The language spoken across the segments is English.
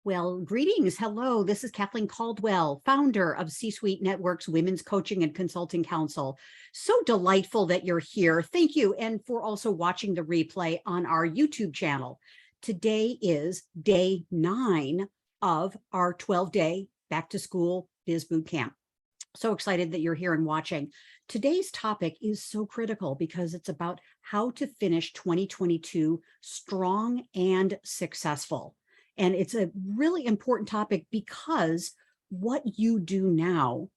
Well, greetings. Hello. This is Kathleen Caldwell, founder of C-Suite Network's Women's Coaching and Consulting Council. So delightful that you're here. Thank you. And for also watching the replay on our YouTube channel. Today is day 9 of our 12-day back to school biz boot camp. So excited that you're here and watching. Today's topic is so critical because it's about how to finish 2022 strong and successful. And it's a really important topic because what you do now,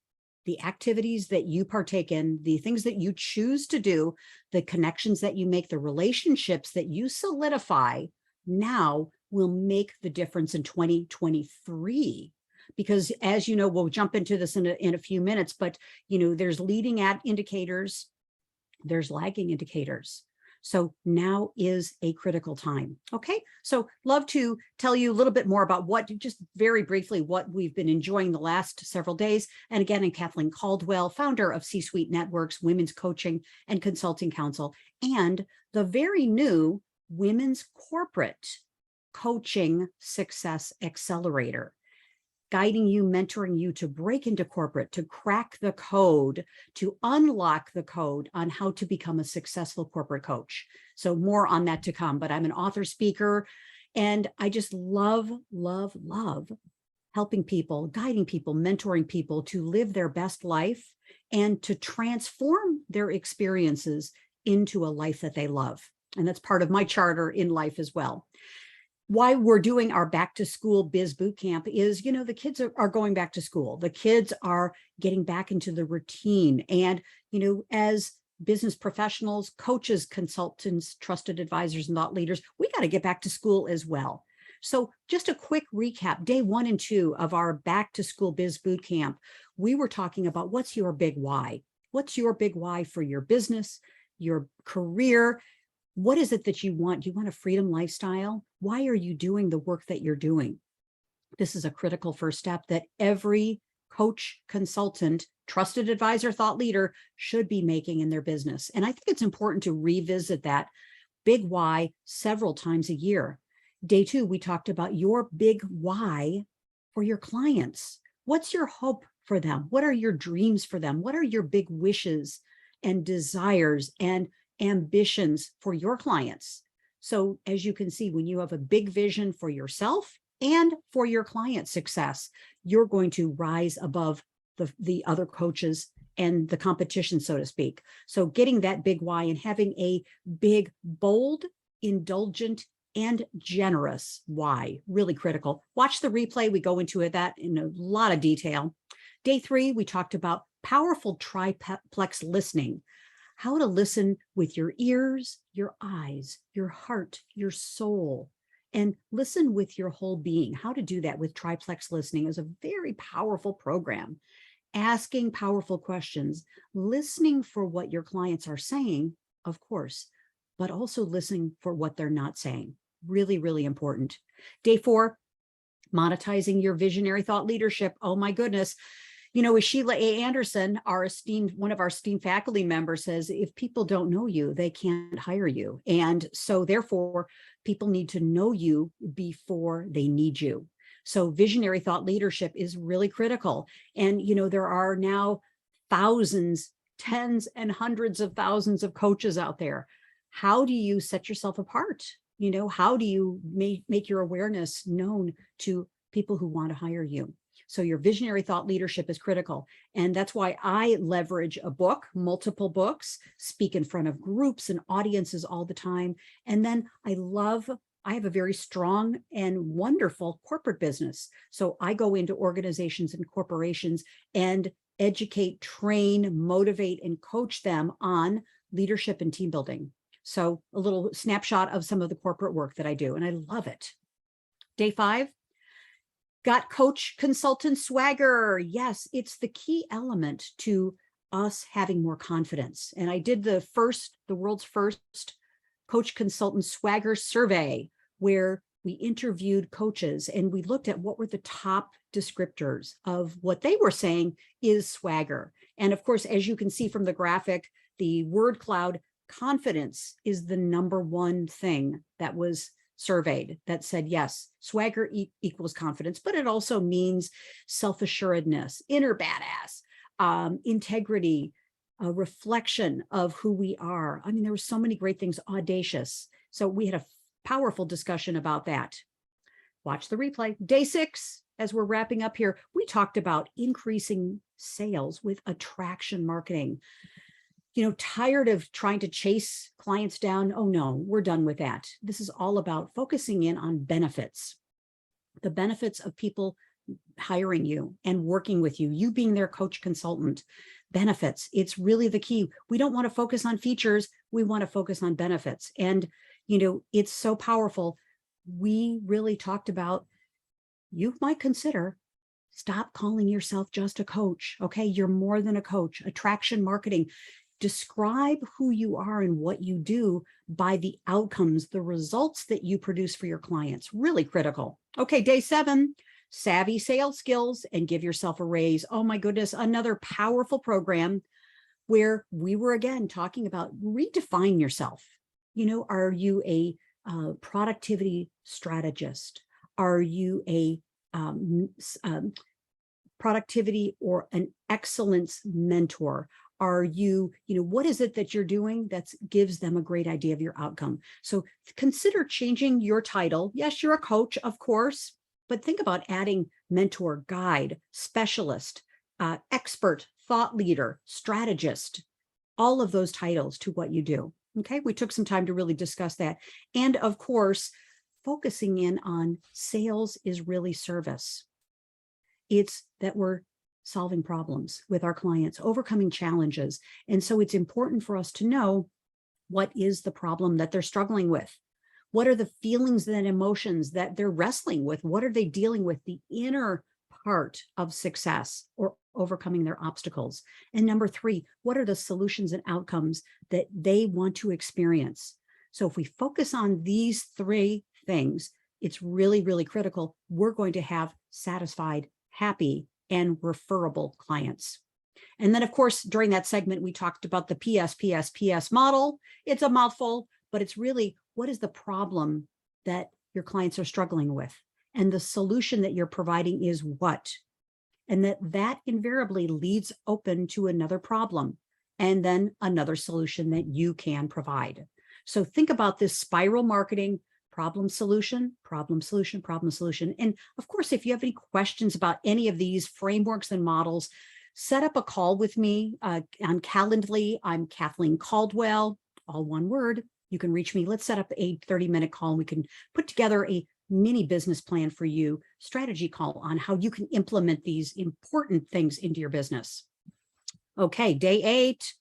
the activities that you partake in, the things that you choose to do, the connections that you make, the relationships that you solidify now will make the difference in 2023. Because as you know, we'll jump into this in a few minutes, but there's leading indicators, there's lagging indicators. So now is a critical time. Okay, so love to tell you a little bit more about just very briefly, what we've been enjoying the last several days. And again, I'm Kathleen Caldwell, founder of C-Suite Network's Women's Coaching and Consulting Council, and the very new Women's Corporate Coaching Success Accelerator, guiding you, mentoring you to break into corporate, to crack the code, to unlock the code on how to become a successful corporate coach. So more on that to come, but I'm an author, speaker, and I just love helping people, guiding people, mentoring people to live their best life and to transform their experiences into a life that they love. And that's part of my charter in life as well. Why we're doing our back to school biz boot camp is, the kids are going back to school. The kids are getting back into the routine. And, as business professionals, coaches, consultants, trusted advisors, and thought leaders, we got to get back to school as well. So just a quick recap, day 1 and 2 of our back to school biz boot camp, we were talking about what's your big why? What's your big why for your business, your career? What is it that you want? Do you want a freedom lifestyle? Why are you doing the work that you're doing? This is a critical first step that every coach, consultant, trusted advisor, thought leader should be making in their business. And I think it's important to revisit that big why several times a year. Day 2, we talked about your big why for your clients. What's your hope for them? What are your dreams for them? What are your big wishes and desires and ambitions for your clients? So as you can see, when you have a big vision for yourself and for your client success, you're going to rise above the other coaches and the competition, so to speak. So getting that big why and having a big, bold, indulgent, and generous why, really critical. Watch the replay. We go into that in a lot of detail. Day 3, we talked about powerful triplex listening. How to listen with your ears, your eyes, your heart, your soul, and listen with your whole being. How to do that with triplex listening is a very powerful program. Asking powerful questions, listening for what your clients are saying, of course, but also listening for what they're not saying. Really, really important. Day 4, monetizing your visionary thought leadership. Oh my goodness. As Sheila A. Anderson, one of our esteemed faculty members, says, if people don't know you, they can't hire you. And so therefore, people need to know you before they need you. So visionary thought leadership is really critical. And, there are now thousands, tens and hundreds of thousands of coaches out there. How do you set yourself apart? How do you make your awareness known to people who want to hire you? So your visionary thought leadership is critical. And that's why I leverage a book, multiple books, speak in front of groups and audiences all the time. And then I have a very strong and wonderful corporate business. So I go into organizations and corporations and educate, train, motivate, and coach them on leadership and team building. So a little snapshot of some of the corporate work that I do, and I love it. Day 5. Got coach consultant swagger. Yes, it's the key element to us having more confidence. And I did the world's first coach consultant swagger survey, where we interviewed coaches and we looked at what were the top descriptors of what they were saying is swagger. And of course, as you can see from the graphic, the word cloud, confidence is the #1 thing that was surveyed that said, yes, swagger equals confidence, but it also means self-assuredness, inner badass, integrity, a reflection of who we are. I mean, there were so many great things, audacious. So we had a powerful discussion about that. Watch the replay. Day 6, as we're wrapping up here, we talked about increasing sales with attraction marketing. Tired of trying to chase clients down. Oh no, we're done with that. This is all about focusing in on benefits, the benefits of people hiring you and working with you, you being their coach consultant. Benefits, it's really the key. We don't want to focus on features. We want to focus on benefits. And, it's so powerful. We really talked about, you might consider, stop calling yourself just a coach. Okay. You're more than a coach. Attraction marketing. Describe who you are and what you do by the outcomes, the results that you produce for your clients. Really critical. Okay. Day 7, savvy sales skills and give yourself a raise. Oh my goodness. Another powerful program where we were again talking about redefine yourself. Are you a productivity strategist? Are you a productivity or an excellence mentor? Are you, what is it that you're doing that gives them a great idea of your outcome? So consider changing your title. Yes, you're a coach, of course, but think about adding mentor, guide, specialist, expert, thought leader, strategist, all of those titles to what you do. Okay, we took some time to really discuss that. And of course, focusing in on sales is really service. It's that we're solving problems with our clients, overcoming challenges. And so it's important for us to know what is the problem that they're struggling with. What are the feelings and emotions that they're wrestling with? What are they dealing with? The inner part of success or overcoming their obstacles. And number 3, what are the solutions and outcomes that they want to experience? So if we focus on these 3 things, it's really, really critical. We're going to have satisfied, happy, and referable clients. And then, of course, during that segment, we talked about the PS model. It's a mouthful, but it's really, what is the problem that your clients are struggling with? And the solution that you're providing is what? And that invariably leads open to another problem and then another solution that you can provide. So think about this spiral marketing: problem, solution, problem, solution, problem, solution. And of course, if you have any questions about any of these frameworks and models, set up a call with me on Calendly. I'm Kathleen Caldwell, all one word. You can reach me. Let's set up a 30-minute call and we can put together a mini business plan for you, strategy call on how you can implement these important things into your business. Okay, day 8.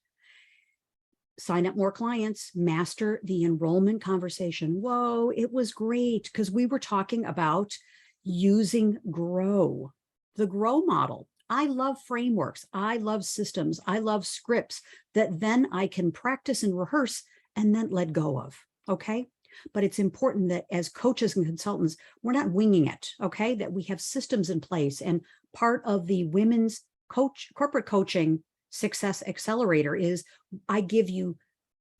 Sign up more clients, master the enrollment conversation. Whoa, it was great because we were talking about using GROW, the GROW model. I love frameworks. I love systems. I love scripts that then I can practice and rehearse and then let go of. Okay. But it's important that as coaches and consultants, we're not winging it. Okay. That we have systems in place. And part of the women's corporate coaching success accelerator is I give you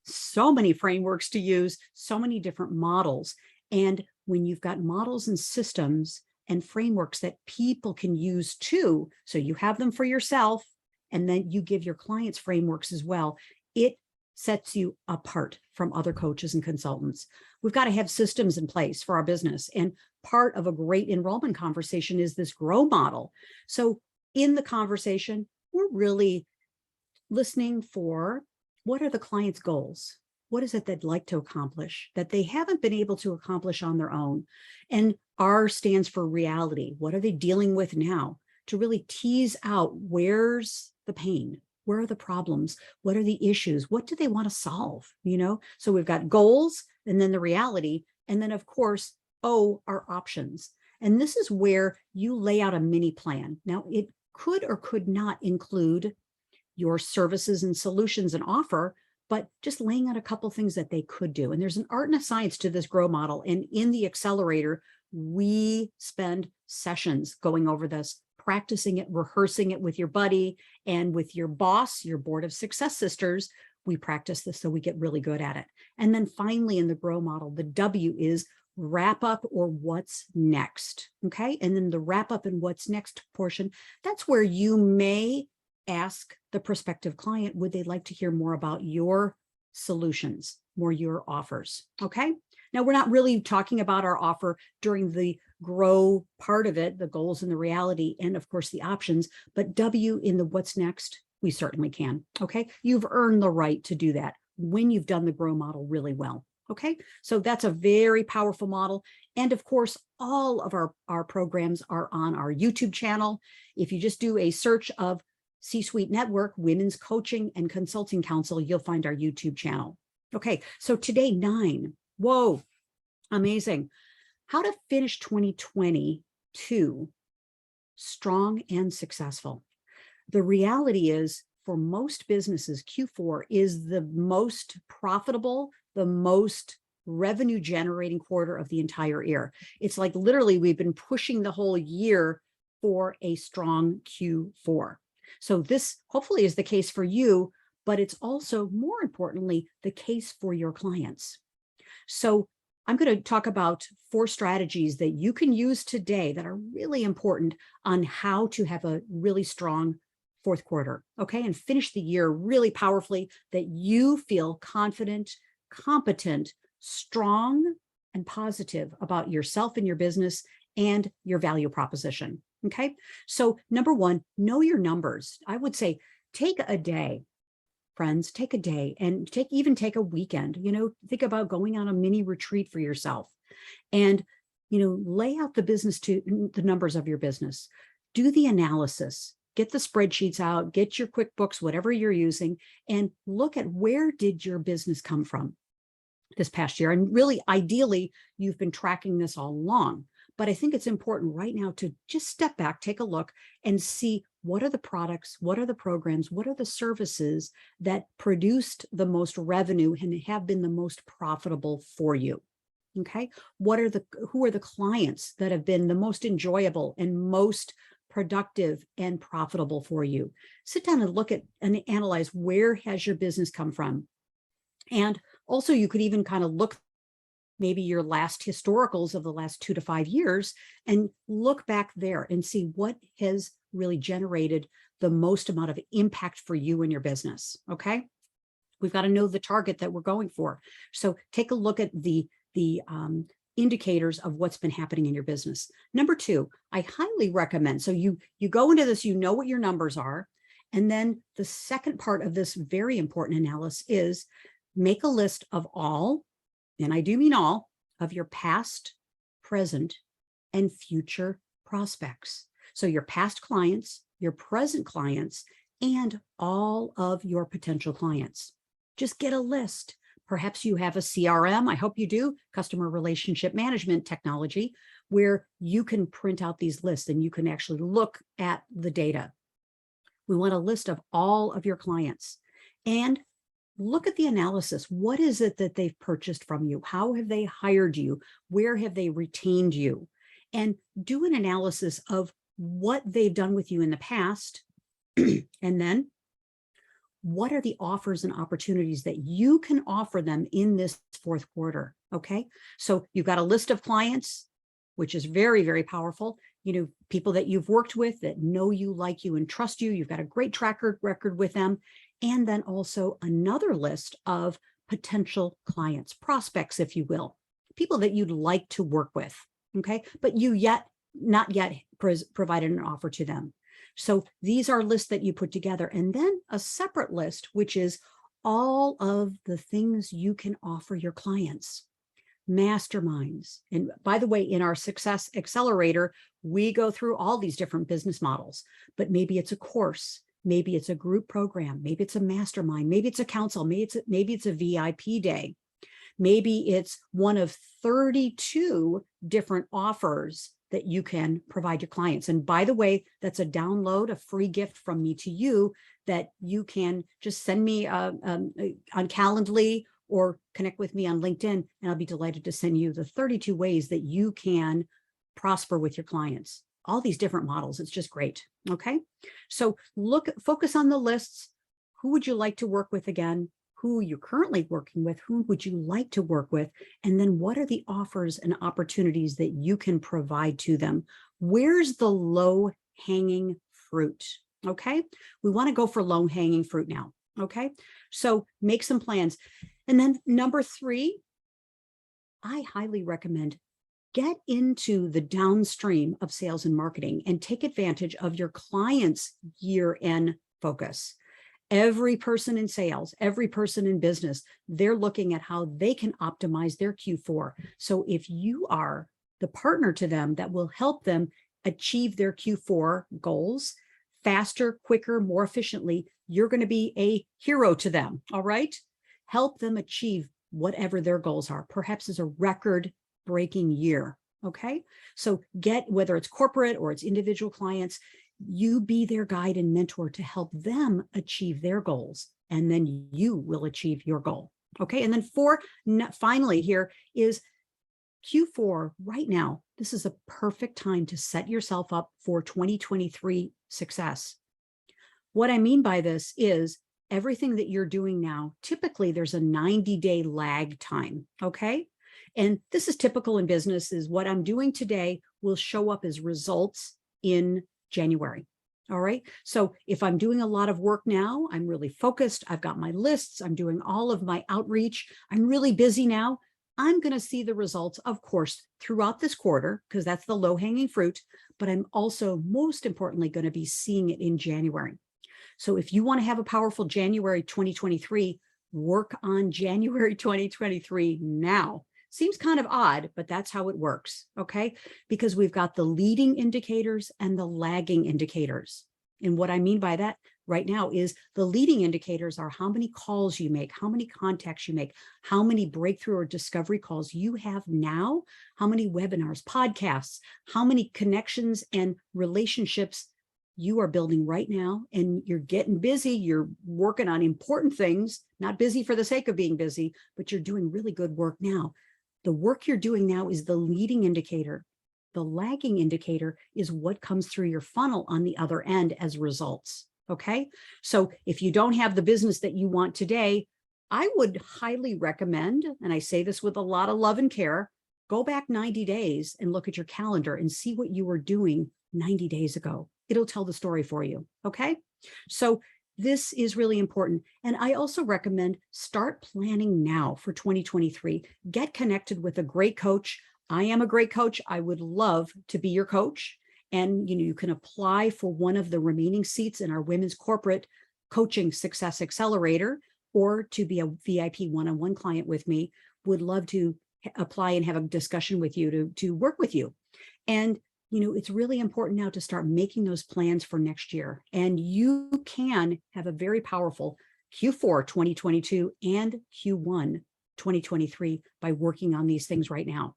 so many frameworks to use, so many different models. And when you've got models and systems and frameworks that people can use too, so you have them for yourself, and then you give your clients frameworks as well, it sets you apart from other coaches and consultants. We've got to have systems in place for our business. And part of a great enrollment conversation is this GROW model. So in the conversation, we're really listening for, what are the client's goals? What is it they'd like to accomplish that they haven't been able to accomplish on their own? And R stands for reality. What are they dealing with now? To really tease out, where's the pain? Where are the problems? What are the issues? What do they want to solve? So we've got goals and then the reality. And then of course, O are options. And this is where you lay out a mini plan. Now it could or could not include your services and solutions and offer, but just laying out a couple things that they could do. And there's an art and a science to this GROW model. And in the accelerator, we spend sessions going over this, practicing it, rehearsing it with your buddy and with your boss, your board of success sisters. We practice this so we get really good at it. And then finally in the GROW model, the W is, wrap up or what's next. Okay. And then the wrap up and what's next portion, that's where you may ask the prospective client, would they like to hear more about your solutions, more your offers? Okay. Now, we're not really talking about our offer during the grow part of it, the goals and the reality, and of course the options, but W in the what's next, we certainly can. Okay. You've earned the right to do that when you've done the grow model really well. Okay. So that's a very powerful model. And of course, all of our programs are on our YouTube channel. If you just do a search of C-Suite Network, Women's Coaching and Consulting Council, you'll find our YouTube channel. Okay. So today, 9. Whoa, amazing. How to finish 2022 strong and successful. The reality is, for most businesses, Q4 is the most profitable, the most revenue generating quarter of the entire year. It's like literally we've been pushing the whole year for a strong Q4. So this hopefully is the case for you, but it's also more importantly, the case for your clients. So I'm going to talk about 4 strategies that you can use today that are really important on how to have a really strong fourth quarter, okay, and finish the year really powerfully, that you feel confident, competent, strong, and positive about yourself and your business and your value proposition, okay? So number 1, know your numbers. I would say take a day, friends, take a day and even take a weekend, think about going on a mini retreat for yourself and, lay out the numbers of your business, do the analysis, get the spreadsheets out, get your QuickBooks, whatever you're using, and look at where did your business come from this past year. And really, ideally, you've been tracking this all along. But I think it's important right now to just step back, take a look and see what are the products, what are the programs, what are the services that produced the most revenue and have been the most profitable for you. Okay. Who are the clients that have been the most enjoyable and most productive and profitable for you? Sit down and look at and analyze, where has your business come from? And also you could even kind of look maybe your last historicals of the last 2 to 5 years and look back there and see what has really generated the most amount of impact for you and your business. Okay. We've got to know the target that we're going for. So take a look at the indicators of what's been happening in your business. Number 2, I highly recommend. So you go into this, you know what your numbers are. And then the second part of this very important analysis is make a list of all, and I do mean all, of your past, present, and future prospects. So your past clients, your present clients, and all of your potential clients. Just get a list. Perhaps you have a CRM, I hope you do, customer relationship management technology, where you can print out these lists and you can actually look at the data. We want a list of all of your clients and look at the analysis. What is it that they've purchased from you? How have they hired you? Where have they retained you? And do an analysis of what they've done with you in the past. And then what are the offers and opportunities that you can offer them in this fourth quarter? Okay. So you've got a list of clients, which is very, very powerful. People that you've worked with that know you, like you, and trust you. You've got a great track record with them. And then also another list of potential clients, prospects, if you will, people that you'd like to work with. Okay. But you not yet provided an offer to them. So these are lists that you put together, and then a separate list, which is all of the things you can offer your clients. Masterminds. And by the way, in our Success Accelerator, we go through all these different business models, but maybe it's a course, maybe it's a group program, maybe it's a mastermind, maybe it's a council, maybe it's a VIP day. Maybe it's one of 32 different offers that you can provide your clients. And by the way, that's a download, a free gift from me to you that you can just send me on Calendly or connect with me on LinkedIn, and I'll be delighted to send you the 32 ways that you can prosper with your clients. All these different models. It's just great. Okay. So focus on the lists. Who would you like to work with again? who you're currently working with, who would you like to work with, and then what are the offers and opportunities that you can provide to them? Where's the low-hanging fruit? Okay, we want to go for low-hanging fruit now. Okay, so make some plans. And then number 3, I highly recommend get into the downstream of sales and marketing and take advantage of your clients' year-end focus. Every person in sales, every person in business, they're looking at how they can optimize their Q4. So if you are the partner to them that will help them achieve their Q4 goals faster, quicker, more efficiently, you're going to be a hero to them. All right. Help them achieve whatever their goals are, perhaps as a record-breaking year. Okay. So get, whether it's corporate or it's individual clients, you be their guide and mentor to help them achieve their goals, and then you will achieve your goal. Okay. And then 4, finally here is Q4 right now. This is a perfect time to set yourself up for 2023 success. What I mean by this is everything that you're doing now, typically there's a 90-day lag time. Okay. And this is typical in business, is what I'm doing today will show up as results in January. All right. So if I'm doing a lot of work now, I'm really focused. I've got my lists. I'm doing all of my outreach. I'm really busy now. I'm going to see the results, of course, throughout this quarter, because that's the low-hanging fruit. But I'm also, most importantly, going to be seeing it in January. So if you want to have a powerful January 2023, work on January 2023 now. Seems kind of odd, but that's how it works, okay? Because we've got the leading indicators and the lagging indicators. And what I mean by that right now is the leading indicators are how many calls you make, how many contacts you make, how many breakthrough or discovery calls you have now, how many webinars, podcasts, how many connections and relationships you are building right now. And you're getting busy, you're working on important things, not busy for the sake of being busy, but you're doing really good work now. The work you're doing now is the leading indicator. The lagging indicator is what comes through your funnel on the other end as results. Okay. So if you don't have the business that you want today, I would highly recommend, and I say this with a lot of love and care, go back 90 days and look at your calendar and see what you were doing 90 days ago. It'll tell the story for you. Okay. So this is really important. And I also recommend start planning now for 2023. Get connected with a great coach. I am a great coach. I would love to be your coach. And you can apply for one of the remaining seats in our Women's Corporate Coaching Success Accelerator, or to be a VIP one-on-one client with me. Would love to apply and have a discussion with you to work with you. And it's really important now to start making those plans for next year. And you can have a very powerful Q4 2022 and Q1 2023 by working on these things right now.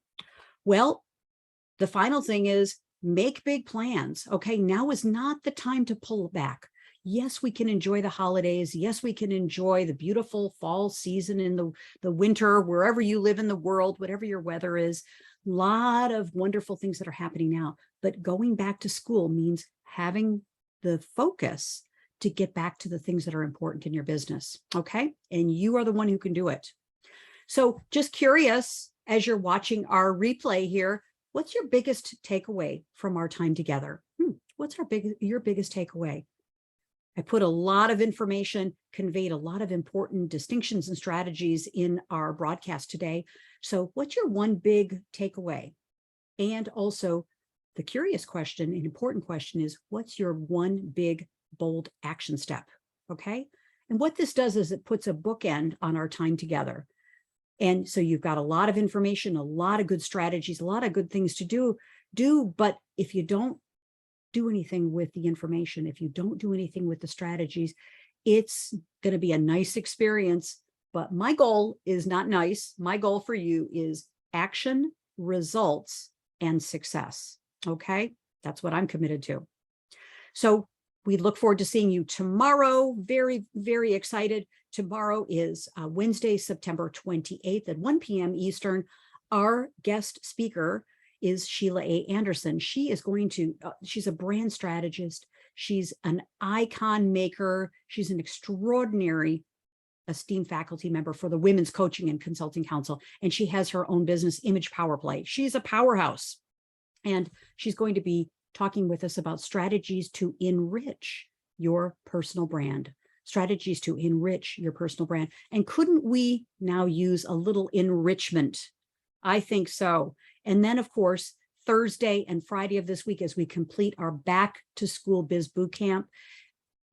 Well, the final thing is make big plans. Okay, now is not the time to pull back. Yes, we can enjoy the holidays. Yes, we can enjoy the beautiful fall season in the winter, wherever you live in the world, whatever your weather is. A lot of wonderful things that are happening now. But going back to school means having the focus to get back to the things that are important in your business. Okay, and you are the one who can do it. So just curious, as you're watching our replay here, what's your biggest takeaway from our time together? What's your biggest takeaway? I put a lot of information, conveyed a lot of important distinctions and strategies in our broadcast today. So what's your one big takeaway? And also the curious question, an important question is, what's your one big, bold action step? Okay. And what this does is it puts a bookend on our time together. And so you've got a lot of information, a lot of good strategies, a lot of good things to do. But if you don't do anything with the information, if you don't do anything with the strategies, it's going to be a nice experience. But my goal is not nice. My goal for you is action, results, and success. Okay. That's what I'm committed to. So we look forward to seeing you tomorrow. Very, very excited. Tomorrow is Wednesday, September 28th at 1 p.m. Eastern. Our guest speaker is Sheila A. Anderson. She is going to, she's a brand strategist. She's an icon maker. She's an extraordinary esteemed faculty member for the Women's Coaching and Consulting Council, and she has her own business, Image Power Play. She's a powerhouse, and she's going to be talking with us about strategies to enrich your personal brand. Strategies to enrich your personal brand. And couldn't we now use a little enrichment? I think so. And then, of course, Thursday and Friday of this week, as we complete our Back to School Biz Bootcamp,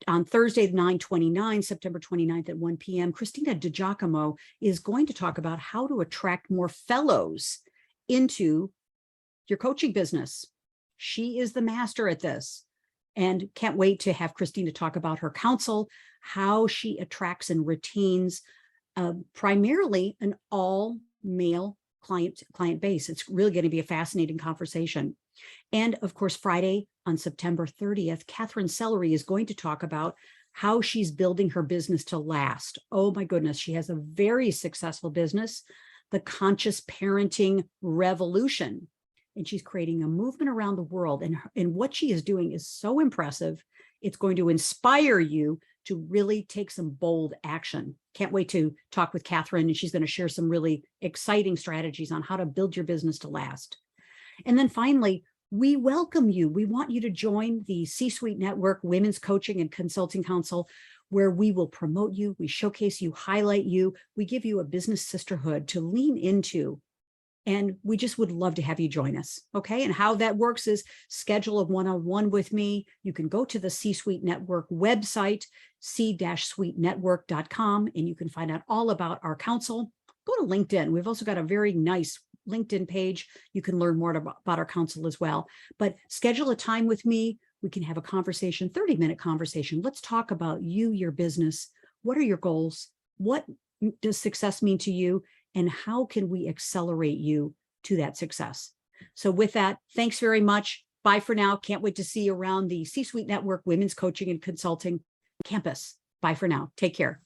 on Thursday, 9/29, September 29th at 1 p.m., Christina DiGiacomo is going to talk about how to attract more fellows into your coaching business. She is the master at this, and can't wait to have Christina talk about her counsel, how she attracts and retains primarily an all-male client base. It's really going to be a fascinating conversation. And of course, Friday on September 30th, Catherine Sellery is going to talk about how she's building her business to last. Oh my goodness, she has a very successful business, the Conscious Parenting Revolution. And she's creating a movement around the world. And what she is doing is so impressive. It's going to inspire you to really take some bold action. Can't wait to talk with Catherine, and she's going to share some really exciting strategies on how to build your business to last. And then finally, we welcome you. We want you to join the C-Suite Network Women's Coaching and Consulting Council, where we will promote you, we showcase you, highlight you, we give you a business sisterhood to lean into. And we just would love to have you join us. Okay. And how that works is schedule a one-on-one with me. You can go to the C-Suite Network website, c-suitenetwork.com, and you can find out all about our council. Go to LinkedIn. We've also got a very nice LinkedIn page. You can learn more about our council as well. But schedule a time with me. We can have a conversation, 30-minute conversation. Let's talk about you, your business. What are your goals? What does success mean to you? And how can we accelerate you to that success? So with that, thanks very much. Bye for now. Can't wait to see you around the C-Suite Network Women's Coaching and Consulting campus. Bye for now. Take care.